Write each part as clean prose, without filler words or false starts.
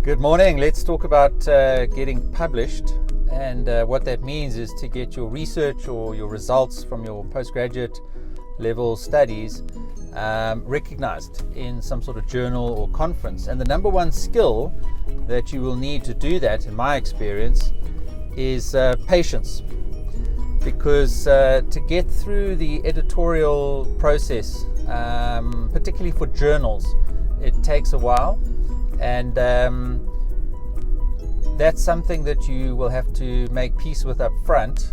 Good morning. Let's talk about getting published, and what that means is to get your research or your results from your postgraduate level studies recognized in some sort of journal or conference. And the number one skill that you will need to do that, in my experience, is patience, because to get through the editorial process, particularly for journals, it takes a while. And that's something that you will have to make peace with up front.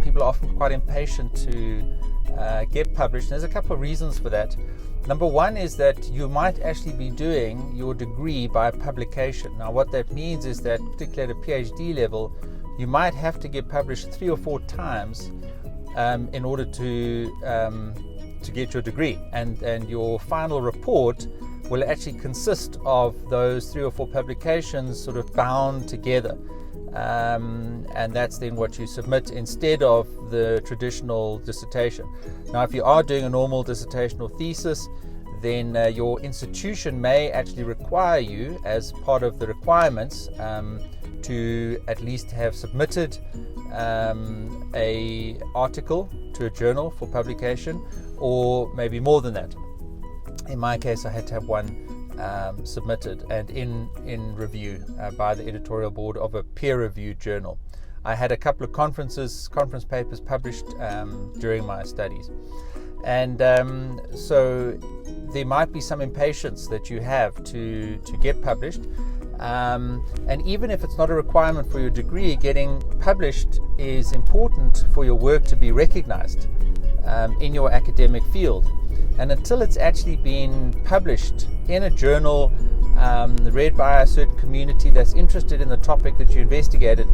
People are often quite impatient to get published. And there's a couple of reasons for that. Number one is that you might actually be doing your degree by publication. Now, what that means is that, particularly at a PhD level, you might have to get published 3 or 4 times in order to get your degree. And your final report will actually consist of those 3 or 4 publications sort of bound together. And that's then what you submit instead of the traditional dissertation. Now, if you are doing a normal dissertational thesis, then your institution may actually require you, as part of the requirements, to at least have submitted a article to a journal for publication, or maybe more than that. In my case, I had to have one submitted and in review by the editorial board of a peer-reviewed journal. I had a couple of conference papers published during my studies. And so there might be some impatience that you have to get published. And even if it's not a requirement for your degree, getting published is important for your work to be recognized in your academic field. And until it's actually been published in a journal, read by a certain community that's interested in the topic that you investigated,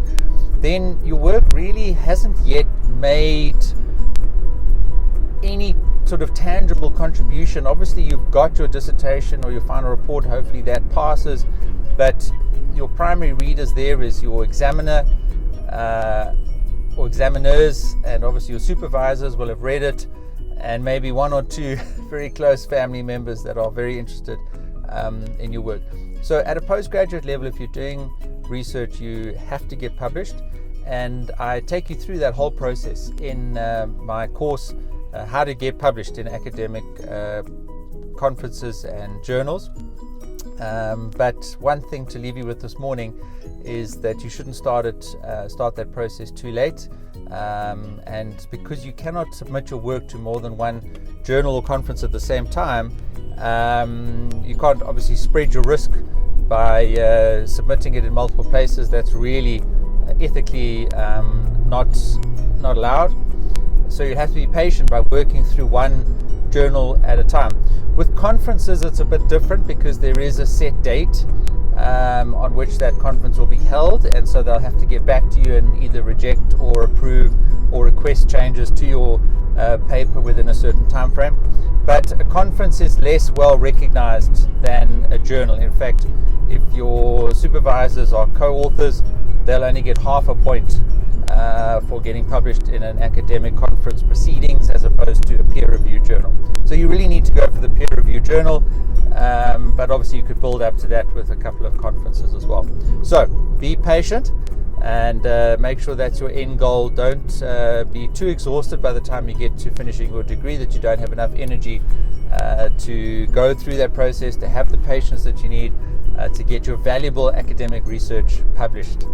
then your work really hasn't yet made any sort of tangible contribution. Obviously, you've got your dissertation or your final report, hopefully that passes, but your primary readers there is your examiner or examiners, and obviously your supervisors will have read it, and maybe 1 or 2 very close family members that are very interested in your work. So at a postgraduate level, if you're doing research, you have to get published, and I take you through that whole process in my course, How to Get Published in Academic Conferences and Journals. But one thing to leave you with this morning is that you shouldn't start that process too late. And because you cannot submit your work to more than one journal or conference at the same time, you can't obviously spread your risk by submitting it in multiple places. That's really ethically not allowed. So you have to be patient by working through one journal at a time. With conferences, it's a bit different because there is a set date on which that conference will be held, and so they'll have to get back to you and either reject or approve or request changes to your paper within a certain time frame. But a conference is less well recognized than a journal. In fact, if your supervisors are co-authors, they'll only get half a point for getting published in an academic conference proceedings as opposed to a peer-reviewed journal. So you really need to go for the peer-reviewed journal, but obviously you could build up to that with a couple of conferences as well. So be patient and make sure that's your end goal. Don't be too exhausted by the time you get to finishing your degree that you don't have enough energy to go through that process, to have the patience that you need to get your valuable academic research published.